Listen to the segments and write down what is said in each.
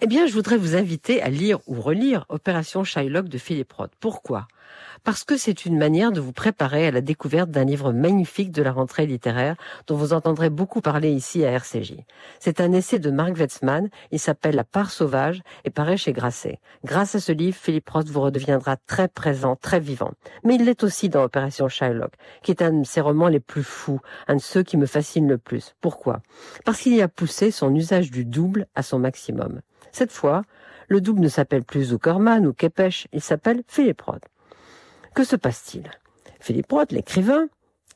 Eh bien, je voudrais vous inviter à lire ou relire Opération Shylock de Philip Roth. Pourquoi ? Parce que c'est une manière de vous préparer à la découverte d'un livre magnifique de la rentrée littéraire dont vous entendrez beaucoup parler ici à RCJ. C'est un essai de Mark Wetzman, il s'appelle La part sauvage et paraît chez Grasset. Grâce à ce livre, Philip Roth vous redeviendra très présent, très vivant. Mais il l'est aussi dans Opération Shylock, qui est un de ses romans les plus fous, un de ceux qui me fascinent le plus. Pourquoi ? Parce qu'il y a poussé son usage du double à son maximum. Cette fois, le double ne s'appelle plus Zuckerman ou Kepesh, il s'appelle Philip Roth. Que se passe-t-il ? Philip Roth, l'écrivain,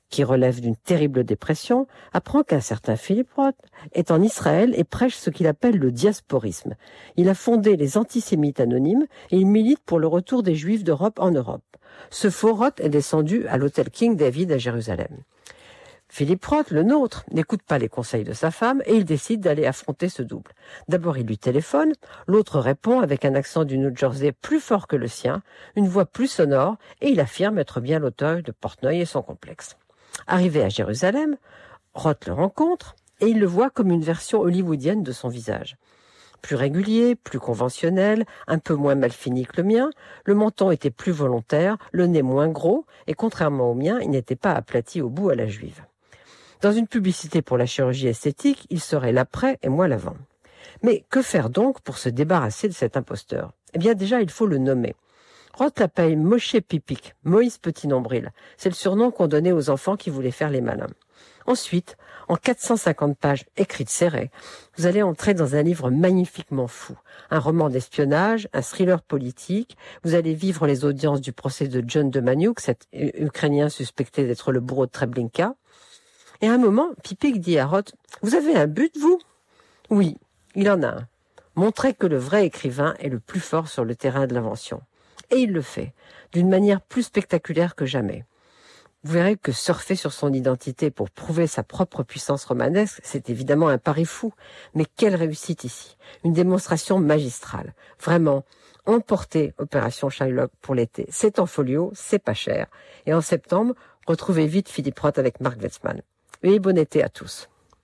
qui relève d'une terrible dépression, apprend qu'un certain Philip Roth est en Israël et prêche ce qu'il appelle le diasporisme. Il a fondé les antisémites anonymes et il milite pour le retour des Juifs d'Europe en Europe. Ce faux Roth est descendu à l'hôtel King David à Jérusalem. Philip Roth, le nôtre, n'écoute pas les conseils de sa femme et il décide d'aller affronter ce double. D'abord, il lui téléphone, l'autre répond avec un accent du New Jersey plus fort que le sien, une voix plus sonore, et il affirme être bien l'auteur de Portnoy et son complexe. Arrivé à Jérusalem, Roth le rencontre et il le voit comme une version hollywoodienne de son visage. Plus régulier, plus conventionnel, un peu moins mal fini que le mien, le menton était plus volontaire, le nez moins gros, et contrairement au mien, il n'était pas aplati au bout à la juive. Dans une publicité pour la chirurgie esthétique, il serait l'après et moi l'avant. Mais que faire donc pour se débarrasser de cet imposteur ? Eh bien déjà, il faut le nommer. Roth l'appelle Moshe Pipik, Moïse Petit Nombril. C'est le surnom qu'on donnait aux enfants qui voulaient faire les malins. Ensuite, en 450 pages écrites serrées, vous allez entrer dans un livre magnifiquement fou. Un roman d'espionnage, un thriller politique. Vous allez vivre les audiences du procès de John Demaniuk, cet Ukrainien suspecté d'être le bourreau de Treblinka. Et à un moment, Pipik dit à Roth, « Vous avez un but, vous ?» « Oui, il en a un. Montrer que le vrai écrivain est le plus fort sur le terrain de l'invention. » Et il le fait, d'une manière plus spectaculaire que jamais. Vous verrez que surfer sur son identité pour prouver sa propre puissance romanesque, c'est évidemment un pari fou. Mais quelle réussite ici. Une démonstration magistrale. Vraiment, emportez Opération Shylock pour l'été. C'est en folio, c'est pas cher. Et en septembre, retrouvez vite Philip Roth avec Mark Wetzman. Et bon été à tous.